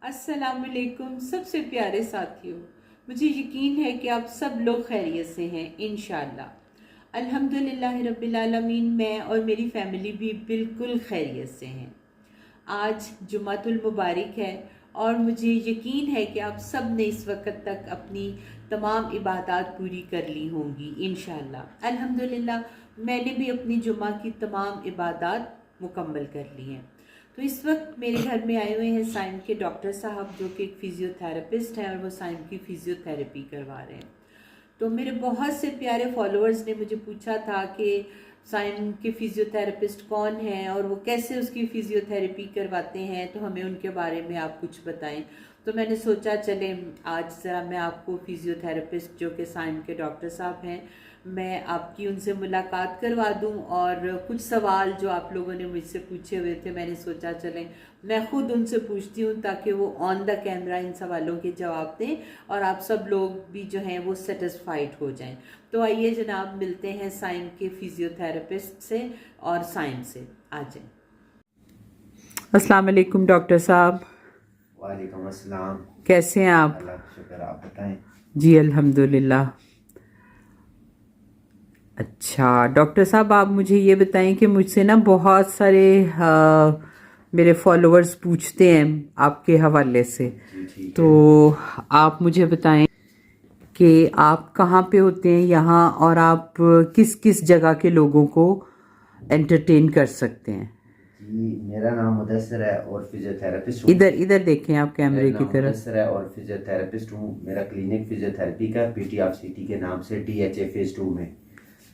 अस्सलामुअलैकुम सबसे प्यारे साथियों, मुझे यकीन है कि आप सब लोग खैरियत से हैं इंशाअल्लाह। अल्हम्दुलिल्लाह रब्बिल आलमीन, मैं और मेरी फैमिली भी बिल्कुल खैरियत से हैं। आज जुमातुल मुबारक है और मुझे यकीन है कि आप सब ने इस वक्त तक अपनी तमाम इबादत पूरी कर ली होंगी इंशाअल्लाह। अल्हम्दुलिल्लाह मैंने भी अपनी जुमा की तमाम इबादत मुकम्मल कर ली हैं। तो इस वक्त मेरे घर में आए हुए हैं साइम के डॉक्टर साहब, जो कि एक फिजियोथेरेपिस्ट हैं और वो साइम की फिजियोथेरेपी करवा रहे हैं। तो मेरे बहुत से प्यारे फॉलोअर्स ने मुझे पूछा था कि साइम के फिजियोथेरेपिस्ट कौन हैं और वो कैसे उसकी फिजियोथेरेपी करवाते हैं, तो हमें उनके बारे में आप कुछ बताएं। तो मैंने सोचा चले आज ज़रा मैं आपको फिजियोथेरेपिस्ट जो कि साइम के डॉक्टर साहब हैं, मैं आपकी उनसे मुलाकात करवा दूं। और कुछ सवाल जो आप लोगों ने मुझसे पूछे हुए थे, मैंने सोचा चलें मैं ख़ुद उनसे पूछती हूं ताकि वो ऑन द कैमरा इन सवालों के जवाब दें और आप सब लोग भी जो हैं वो सेटिस्फाइड हो जाएं। तो आइए जनाब, मिलते हैं साइम के फिजियोथेरेपिस्ट से और साइम से। आ जाएं। अस्सलाम वालेकुम डॉक्टर साहब। वालेकुम अस्सलाम। कैसे हैं आप? अल्लाह का शुक्र, आप बताएं। जी अल्हम्दुलिल्लाह। अच्छा डॉक्टर साहब, आप मुझे ये बताएं कि मुझसे ना बहुत सारे मेरे फॉलोअर्स पूछते हैं आपके हवाले से। तो आप मुझे बताएं कि आप कहाँ पे होते हैं यहाँ, और आप किस किस जगह के लोगों को एंटरटेन कर सकते हैं। जी, मेरा नाम मुदस्सिर है और फिजियोथेरेपिस्ट हूँ। इधर इधर देखें आप कैमरे की तरफ। मुदस्सिर है और फिजियोथेरेपिस्ट हूँ। मेरा क्लिनिक फिजियोथेरेपी का PTFCT के नाम से DHA फेज़ 2 में।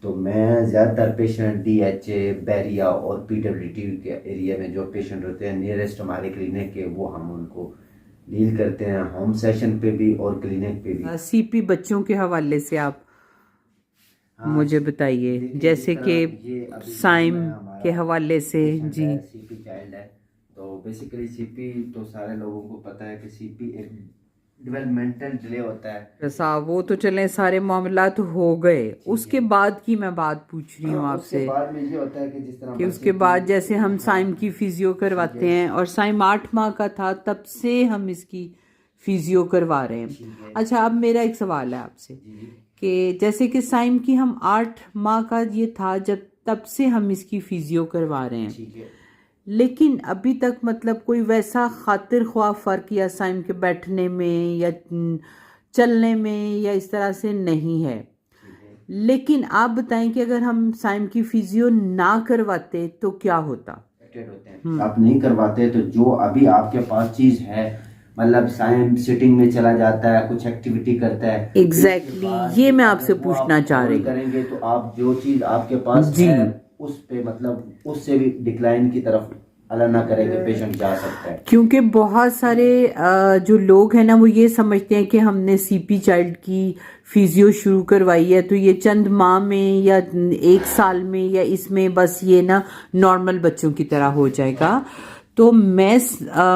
तो मैं ज़्यादातर पेशेंट DHA, बैरिया और PWD के एरिया में जो पेशेंट होते हैं नियरेस्ट हमारे क्लिनिक के, वो हम उनको डील करते हैं, होम सेशन पे भी और क्लिनिक पे भी। CP बच्चों के हवाले से आप मुझे बताइए, जैसे कि साइम के हवाले से। जी, CP चाइल्ड है। तो बेसिकली CP तो सारे लोगों को पता है कि CP एक डेवलपमेंटल डिले होता है। साहब वो तो चलें, सारे मामला तो हो गए, उसके बाद की मैं बात पूछ रही हूँ आपसे। उसके बाद में ये होता है कि जिस तरह कि उसके बाद जैसे हम साइम की फिजियो करवाते हैं, और साइम 8 माह का था तब से हम इसकी फिजियो करवा रहे हैं। अच्छा, अब मेरा एक सवाल है आपसे कि जैसे कि साइम की हम 8 माह का ये था जब, तब से हम इसकी फिजियो करवा रहे हैं, लेकिन अभी तक मतलब कोई वैसा खातिर ख्वाह फ़र्क या साइम के बैठने में या चलने में या इस तरह से नहीं है। लेकिन आप बताएं कि अगर हम साइम की फिजियो ना करवाते तो क्या होता? आप नहीं करवाते तो जो अभी आपके पास चीज है, मतलब साइम सिटिंग में चला जाता है, कुछ एक्टिविटी करता है। एग्जैक्टली ये मैं आपसे पूछना चाह रही हूँ। करेंगे तो आप जो चीज आपके पास है उस पे मतलब उससे भी डिक्लाइन की तरफ अल्लाह ना करेंगे पेशेंट जा सकता है। क्योंकि बहुत सारे जो लोग हैं ना वो ये समझते हैं कि हमने CP चाइल्ड की फिजियो शुरू करवाई है तो ये चंद माह में या 1 साल में या इसमें बस ये ना नॉर्मल बच्चों की तरह हो जाएगा। तो मैं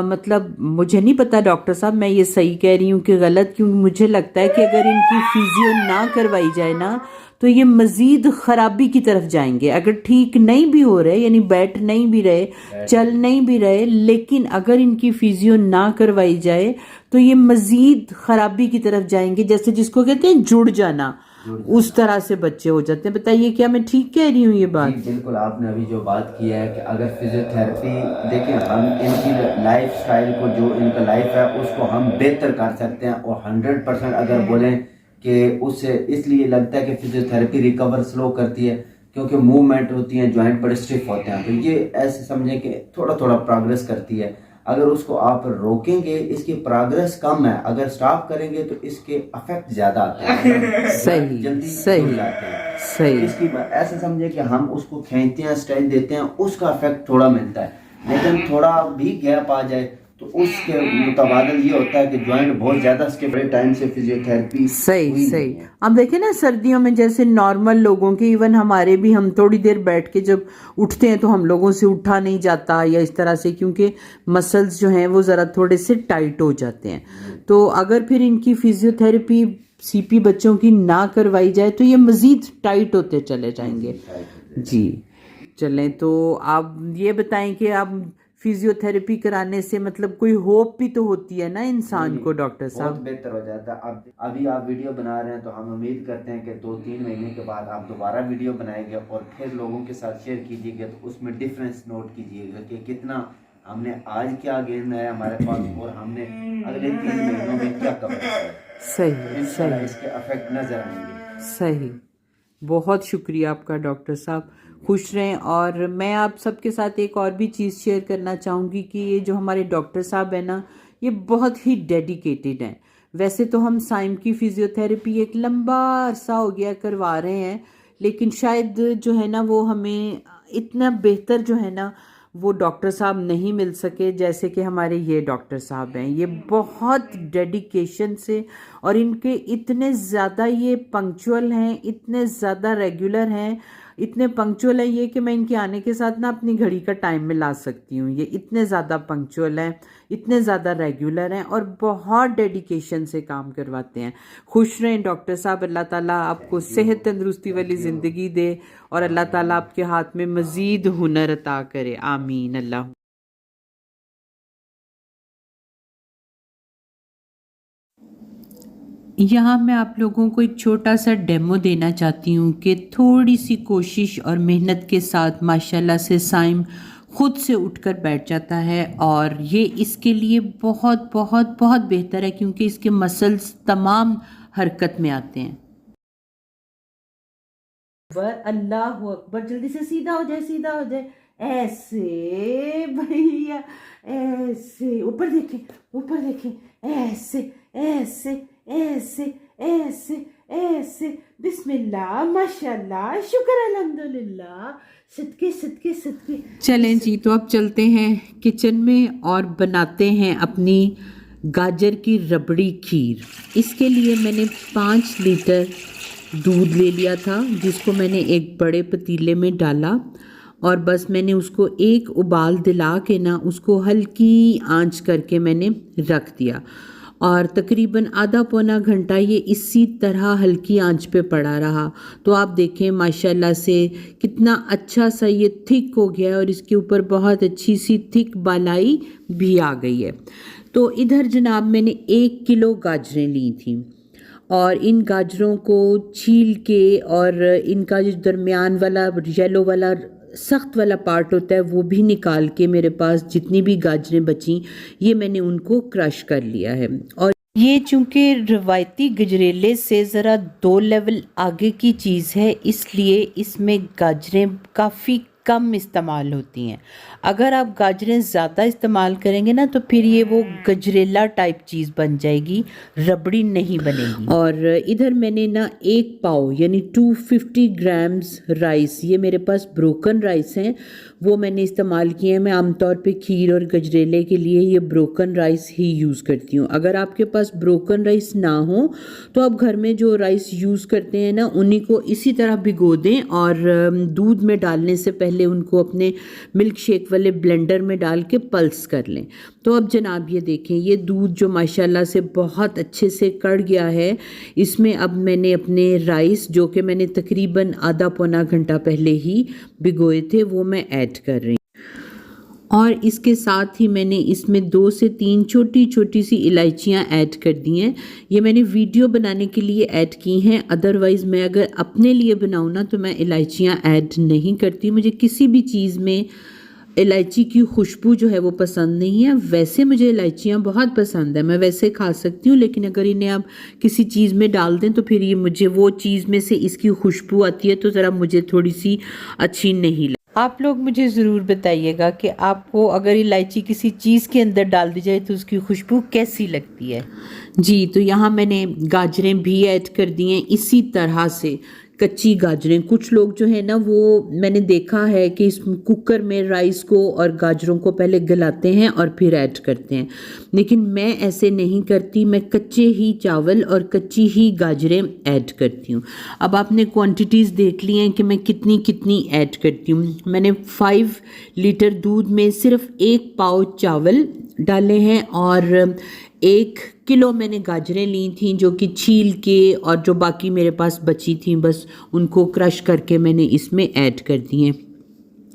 मतलब मुझे नहीं पता डॉक्टर साहब मैं ये सही कह रही हूँ कि गलत, क्योंकि मुझे लगता है कि अगर इनकी फिजियो ना करवाई जाए ना तो ये मज़ीद ख़राबी की तरफ जाएंगे। अगर ठीक नहीं भी हो रहे, यानी बैठ नहीं भी रहे, चल नहीं भी रहे, लेकिन अगर इनकी फिजियो ना करवाई जाए तो ये मज़ीद ख़राबी की तरफ जाएंगे, जैसे जिसको कहते हैं जुड़ जाना, उस तरह से बच्चे हो जाते हैं। बताइए क्या मैं ठीक कह रही हूँ ये बात? जी बिल्कुल, आपने अभी जो बात की है कि अगर फिजियोथेरेपी, देखिए हम इनकी लाइफ स्टाइल को, जो इनका लाइफ है उसको हम बेहतर कर सकते हैं। और 100% अगर बोलें कि उससे इसलिए लगता है कि फिजियोथेरेपी रिकवर स्लो करती है क्योंकि मूवमेंट होती है, जॉइंट बड़े स्टिफ होते हैं, तो ये ऐसे समझें कि थोड़ा थोड़ा प्रोग्रेस करती है। अगर उसको आप रोकेंगे इसकी प्रोग्रेस कम है, अगर स्टॉप करेंगे तो इसके इफेक्ट ज्यादा आते हैं। सही जल्दी सही जाते हैं। सही। इसकी ऐसे समझे कि हम उसको खींचते हैं, स्ट्रेच देते हैं, उसका इफेक्ट थोड़ा मिलता है, लेकिन थोड़ा भी गैप आ जाए तो उसके मुताबिक ये होता है कि जॉइंट बहुत ज्यादा इसके बड़े टाइम से फिजियोथेरेपी सही सही। अब देखें ना, सर्दियों में जैसे नॉर्मल लोगों के, इवन हमारे भी, हम थोड़ी देर बैठ के जब उठते हैं तो हम लोगों से उठा नहीं जाता या इस तरह से, क्योंकि मसल्स जो हैं वो ज़रा थोड़े से टाइट हो जाते हैं। तो अगर फिर इनकी फिजियोथेरेपी CP बच्चों की ना करवाई जाए तो ये मज़ीद टाइट होते चले जाएंगे। जी चलें, तो आप ये बताएं कि आप फिजियोथेरेपी कराने से मतलब कोई होप भी तो होती है ना इंसान को डॉक्टर बहुत साहब। बेहतर हो जाता है। अब अभी आप वीडियो बना रहे हैं तो हम उम्मीद करते हैं कि 2-3 महीने के बाद आप दोबारा वीडियो बनाएंगे और फिर लोगों के साथ शेयर कीजिएगा, तो उसमें डिफरेंस नोट कीजिएगा कि कितना हमने आज क्या गेन है हमारे पास और हमने अगले 3 महीनों में क्या कवर किया है। सही इंशाल्लाह सही इसके इफेक्ट नजर आएंगे। सही। बहुत शुक्रिया आपका डॉक्टर साहब, खुश रहें। और मैं आप सबके साथ एक और भी चीज़ शेयर करना चाहूँगी कि ये जो हमारे डॉक्टर साहब है ना, ये बहुत ही डेडिकेटेड हैं। वैसे तो हम साइम की फिजियोथेरेपी एक लंबा अरसा हो गया करवा रहे हैं, लेकिन शायद जो है ना वो हमें इतना बेहतर जो है ना वो डॉक्टर साहब नहीं मिल सके जैसे कि हमारे ये डॉक्टर साहब हैं। ये बहुत डेडिकेशन से, और इनके इतने ज़्यादा ये पंक्चुअल हैं, इतने ज़्यादा रेगुलर हैं, इतने पंक्चुअल है ये कि मैं इनके आने के साथ ना अपनी घड़ी का टाइम मिला सकती हूँ। ये इतने ज़्यादा पंक्चुअल हैं, इतने ज़्यादा रेगुलर हैं और बहुत डेडिकेशन से काम करवाते हैं। खुश रहें डॉक्टर साहब, अल्लाह ताला आपको सेहत तंदुरुस्ती वाली ज़िंदगी दे और अल्लाह ताला आपके हाथ में मज़ीद हुनर अता करे। आमीन अल्लाह। यहाँ मैं आप लोगों को एक छोटा सा डेमो देना चाहती हूँ कि थोड़ी सी कोशिश और मेहनत के साथ माशाल्लाह से साइम खुद से उठकर बैठ जाता है, और ये इसके लिए बहुत बहुत बहुत बेहतर है क्योंकि इसके मसल्स तमाम हरकत में आते हैं। अल्लाह अकबर, जल्दी से सीधा हो जाए, सीधा हो जाए, ऐसे भैया, ऐसे ऊपर देखें, ऊपर देखें, ऐसे ऐसे ऐसे ऐसे ऐसे, बिस्मिल्लाह माशाल्लाह शुक्र अल्हम्दुलिल्लाह, सदके सदके सदके। चलें जी, तो अब चलते हैं किचन में और बनाते हैं अपनी गाजर की रबड़ी खीर। इसके लिए मैंने 5 लीटर दूध ले लिया था, जिसको मैंने एक बड़े पतीले में डाला और बस मैंने उसको एक उबाल दिला के ना उसको हल्की आंच करके मैंने रख दिया, और तकरीबन आधा पौना घंटा ये इसी तरह हल्की आंच पे पड़ा रहा। तो आप देखें माशाल्लाह से कितना अच्छा सा ये थिक हो गया है और इसके ऊपर बहुत अच्छी सी थिक बालाई भी आ गई है। तो इधर जनाब मैंने 1 किलो गाजरें ली थी और इन गाजरों को छील के और इनका जो दरमियान वाला येलो वाला सख्त वाला पार्ट होता है वो भी निकाल के मेरे पास जितनी भी गाजरें बची ये मैंने उनको क्रश कर लिया है। और ये चूँकि रवायती गजरेले से ज़रा 2 लेवल आगे की चीज़ है, इसलिए इसमें गाजरें काफ़ी कम इस्तेमाल होती हैं। अगर आप गाजरें ज़्यादा इस्तेमाल करेंगे ना तो फिर ये वो गजरेला टाइप चीज़ बन जाएगी, रबड़ी नहीं बनेगी। और इधर मैंने ना 1 पाव यानी 250 ग्राम्स राइस, ये मेरे पास ब्रोकन राइस हैं, वो मैंने इस्तेमाल किए हैं। मैं आमतौर पे खीर और गजरेले के लिए ये ब्रोकन राइस ही यूज़ करती हूँ। अगर आपके पास ब्रोकन राइस ना हो तो आप घर में जो राइस यूज़ करते हैं ना उन्हीं को इसी तरह भिगो दें और दूध में डालने से पहले उनको अपने मिल्क शेक वाले ब्लेंडर में डाल के पल्स कर लें। तो अब जनाब ये देखें, ये दूध जो माशाल्लाह से बहुत अच्छे से कढ़ गया है, इसमें अब मैंने अपने राइस जो कि मैंने तकरीबन आधा पौना घंटा पहले ही भिगोए थे वो मैं ऐड कर रही हूँ। और इसके साथ ही मैंने इसमें 2 से 3 छोटी छोटी सी इलायचियाँ ऐड कर दी हैं। ये मैंने वीडियो बनाने के लिए ऐड की हैं, अदरवाइज़ मैं अगर अपने लिए बनाऊँ ना तो मैं इलायचियाँ ऐड नहीं करती। मुझे किसी भी चीज़ में इलायची की खुशबू जो है वो पसंद नहीं है। वैसे मुझे इलायचियाँ बहुत पसंद है, मैं वैसे खा सकती हूँ, लेकिन अगर इन्हें आप किसी चीज़ में डाल दें तो फिर ये मुझे वो चीज़ में से इसकी खुशबू आती है तो ज़रा मुझे थोड़ी सी अच्छी नहीं लगती। आप लोग मुझे ज़रूर बताइएगा कि आपको अगर इलायची किसी चीज़ के अंदर डाल दी जाए तो उसकी खुशबू कैसी लगती है। जी, तो यहाँ मैंने गाजरें भी ऐड कर दी हैं इसी तरह से, कच्ची गाजरें। कुछ लोग जो है ना वो मैंने देखा है कि इस कुकर में राइस को और गाजरों को पहले गलाते हैं और फिर ऐड करते हैं, लेकिन मैं ऐसे नहीं करती। मैं कच्चे ही चावल और कच्ची ही गाजरें ऐड करती हूँ। अब आपने क्वांटिटीज़ देख ली हैं कि मैं कितनी कितनी ऐड करती हूँ। मैंने 5 लीटर दूध में सिर्फ 1 पाव चावल डाले हैं और 1 किलो मैंने गाजरें ली थी जो कि छील के, और जो बाकी मेरे पास बची थी बस उनको क्रश करके मैंने इसमें ऐड कर दी हैं।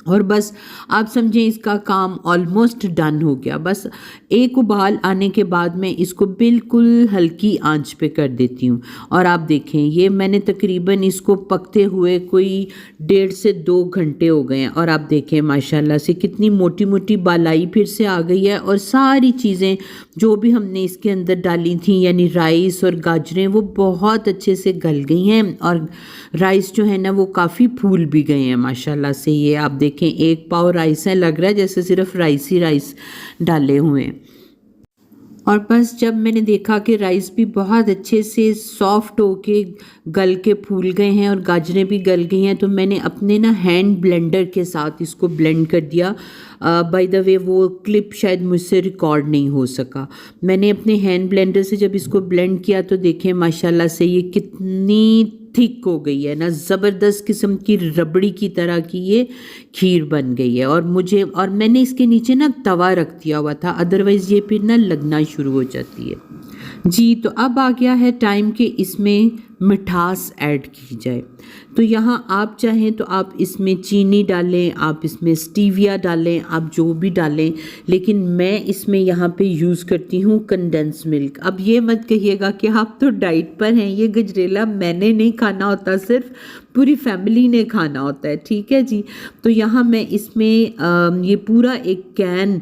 और बस आप समझें इसका काम ऑलमोस्ट डन हो गया। बस एक उबाल आने के बाद मैं इसको बिल्कुल हल्की आंच पे कर देती हूँ। और आप देखें ये मैंने तकरीबन इसको पकते हुए कोई 1.5 से 2 घंटे हो गए हैं। और आप देखें माशाल्लाह से कितनी मोटी मोटी बालाई फिर से आ गई है, और सारी चीज़ें जो भी हमने इसके अंदर डाली थी यानी राइस और गाजरें वो बहुत अच्छे से गल गई हैं, और राइस जो है ना वो काफ़ी फूल भी गए हैं माशाल्लाह से। ये आप देखें 1 पाव राइस है, लग रहा है जैसे सिर्फ राइस ही राइस डाले हुए हैं। और बस जब मैंने देखा कि राइस भी बहुत अच्छे से सॉफ्ट होके गल के फूल गए हैं और गाजरें भी गल गई हैं, तो मैंने अपने ना हैंड ब्लेंडर के साथ इसको ब्लेंड कर दिया। बाय द वे वो क्लिप शायद मुझसे रिकॉर्ड नहीं हो सका। मैंने अपने हैंड ब्लेंडर से जब इसको ब्लेंड किया तो देखें माशाल्लाह से ये कितनी थिक हो गई है ना, ज़बरदस्त किस्म की रबड़ी की तरह की ये खीर बन गई है। और मैंने इसके नीचे ना तवा रख दिया हुआ था, अदरवाइज़ ये फिर ना लगना शुरू हो जाती है। जी तो अब आ गया है टाइम कि इसमें मिठास ऐड की जाए। तो यहाँ आप चाहें तो आप इसमें चीनी डालें, आप इसमें स्टीविया डालें, आप जो भी डालें, लेकिन मैं इसमें यहाँ पे यूज़ करती हूँ कंडेंस मिल्क। अब ये मत कहिएगा कि आप तो डाइट पर हैं, ये गजरेला मैंने नहीं खाना होता, सिर्फ पूरी फैमिली ने खाना होता है, ठीक है जी। तो यहाँ मैं इसमें ये पूरा एक कैन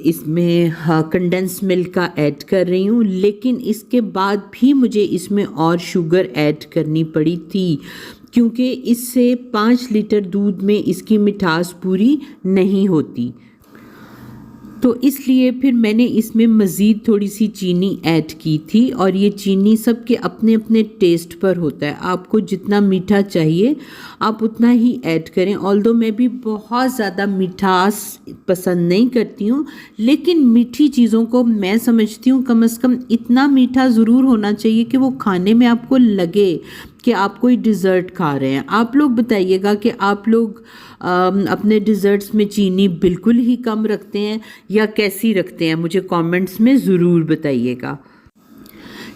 इसमें कंडेंस मिल्क का ऐड कर रही हूँ, लेकिन इसके बाद भी मुझे इसमें और शुगर ऐड करनी पड़ी थी, क्योंकि इससे 5 लीटर दूध में इसकी मिठास पूरी नहीं होती। तो इसलिए फिर मैंने इसमें मज़ीद थोड़ी सी चीनी ऐड की थी, और ये चीनी सबके अपने अपने टेस्ट पर होता है, आपको जितना मीठा चाहिए आप उतना ही ऐड करें। ऑल्दो मैं भी बहुत ज़्यादा मिठास पसंद नहीं करती हूँ, लेकिन मीठी चीज़ों को मैं समझती हूँ कम से कम इतना मीठा ज़रूर होना चाहिए कि वो खाने में आपको लगे कि आप कोई डिज़र्ट खा रहे हैं। आप लोग बताइएगा कि आप लोग अपने डिज़र्ट्स में चीनी बिल्कुल ही कम रखते हैं या कैसी रखते हैं, मुझे कमेंट्स में ज़रूर बताइएगा।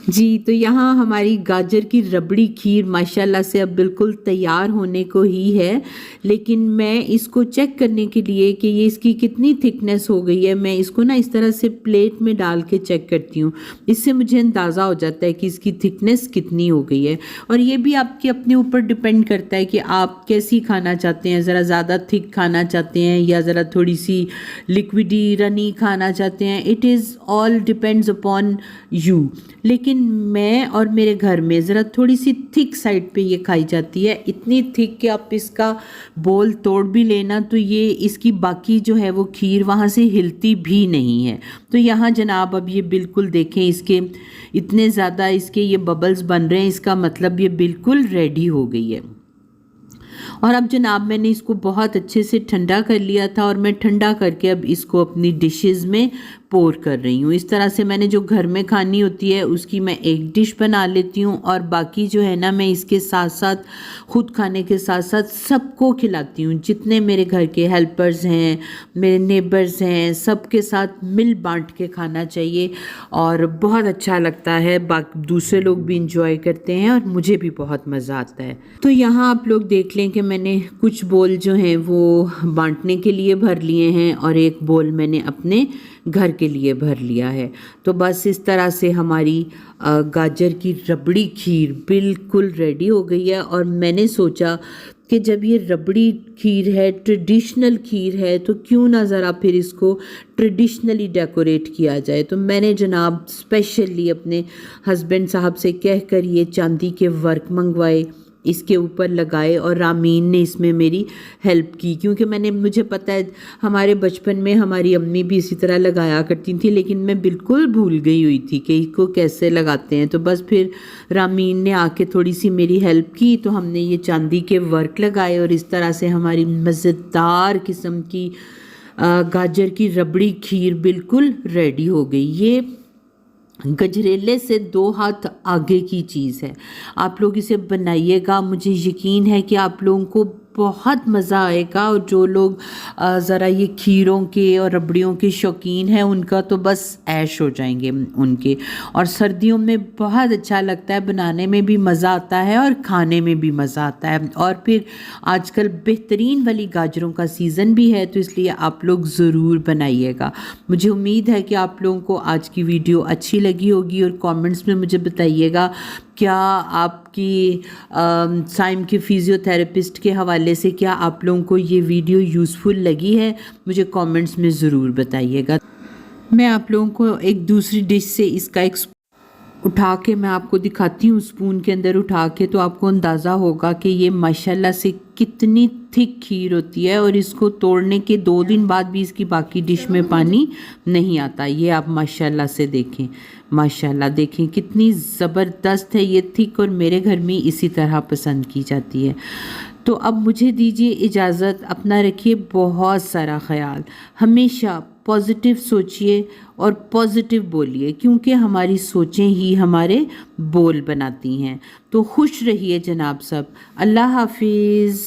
जी तो यहाँ हमारी गाजर की रबड़ी खीर माशाल्लाह से अब बिल्कुल तैयार होने को ही है, लेकिन मैं इसको चेक करने के लिए कि ये इसकी कितनी थिकनेस हो गई है, मैं इसको ना इस तरह से प्लेट में डाल के चेक करती हूँ। इससे मुझे अंदाज़ा हो जाता है कि इसकी थिकनेस कितनी हो गई है। और ये भी आपके अपने ऊपर डिपेंड करता है कि आप कैसी खाना चाहते हैं, ज़रा ज़्यादा थिक खाना चाहते हैं या ज़रा थोड़ी सी लिक्विडी रनी खाना चाहते हैं। It is all depends upon you. लेकिन मैं और मेरे घर में ज़रा थोड़ी सी थिक साइड पे ये खाई जाती है, इतनी थिक कि आप इसका बोल तोड़ भी लेना तो ये इसकी बाकी जो है वो खीर वहाँ से हिलती भी नहीं है। तो यहाँ जनाब अब ये बिल्कुल देखें इसके इतने ज़्यादा इसके ये बबल्स बन रहे हैं, इसका मतलब ये बिल्कुल रेडी हो गई है। और अब जनाब मैंने इसको बहुत अच्छे से ठंडा कर लिया था, और मैं ठंडा करके अब इसको अपनी डिशेस में पोर कर रही हूँ। इस तरह से मैंने जो घर में खानी होती है उसकी मैं एक डिश बना लेती हूँ, और बाकी जो है ना मैं इसके साथ साथ ख़ुद खाने के साथ साथ सबको खिलाती हूँ। जितने मेरे घर के हेल्पर्स हैं, मेरे नेबर्स हैं, सबके साथ मिल बांट के खाना चाहिए और बहुत अच्छा लगता है। बाकी दूसरे लोग भी इंजॉय करते हैं और मुझे भी बहुत मज़ा आता है। तो यहाँ आप लोग देख लें कि मैंने कुछ बोल जो हैं वो बांटने के लिए भर लिए हैं और एक बोल मैंने अपने घर के लिए भर लिया है। तो बस इस तरह से हमारी गाजर की रबड़ी खीर बिल्कुल रेडी हो गई है। और मैंने सोचा कि जब ये रबड़ी खीर है, ट्रेडिशनल खीर है, तो क्यों ना ज़रा फिर इसको ट्रेडिशनली डेकोरेट किया जाए। तो मैंने जनाब स्पेशली अपने हस्बैंड साहब से कह कर ये चांदी के वर्क मंगवाए, इसके ऊपर लगाए, और रामीन ने इसमें मेरी हेल्प की, क्योंकि मुझे पता है हमारे बचपन में हमारी अम्मी भी इसी तरह लगाया करती थी, लेकिन मैं बिल्कुल भूल गई हुई थी कि इसको कैसे लगाते हैं। तो बस फिर रामीन ने आके थोड़ी सी मेरी हेल्प की, तो हमने ये चांदी के वर्क लगाए और इस तरह से हमारी मज़ेदार किस्म की गाजर की रबड़ी खीर बिल्कुल रेडी हो गई। ये गजरेले से 2 हाथ आगे की चीज़ है। आप लोग इसे बनाइएगा, मुझे यकीन है कि आप लोगों को बहुत मज़ा आएगा। और जो लोग ज़रा ये खीरों के और रबड़ियों के शौकीन हैं उनका तो बस ऐश हो जाएंगे उनके। और सर्दियों में बहुत अच्छा लगता है, बनाने में भी मज़ा आता है और खाने में भी मज़ा आता है। और फिर आजकल बेहतरीन वाली गाजरों का सीज़न भी है, तो इसलिए आप लोग ज़रूर बनाइएगा। मुझे उम्मीद है कि आप लोगों को आज की वीडियो अच्छी लगी होगी और कमेंट्स में मुझे बताइएगा क्या आपकी साइम के फिज़ियोथेरेपिस्ट के हवाले से क्या आप लोगों को ये वीडियो यूज़फुल लगी है। मुझे कमेंट्स में ज़रूर बताइएगा। मैं आप लोगों को एक दूसरी डिश से इसका एक उठा के मैं आपको दिखाती हूँ, स्पून के अंदर उठा के, तो आपको अंदाज़ा होगा कि ये माशाल्लाह से कितनी थिक खीर होती है। और इसको तोड़ने के 2 दिन बाद भी इसकी बाकी डिश में पानी नहीं आता। ये आप माशाल्लाह से देखें, माशाल्लाह देखें कितनी ज़बरदस्त है ये थिक, और मेरे घर में इसी तरह पसंद की जाती है। तो अब मुझे दीजिए इजाज़त, अपना रखिए बहुत सारा ख्याल, हमेशा पॉजिटिव सोचिए और पॉजिटिव बोलिए, क्योंकि हमारी सोचें ही हमारे बोल बनाती हैं। तो खुश रहिए जनाब सब। अल्लाह हाफिज़।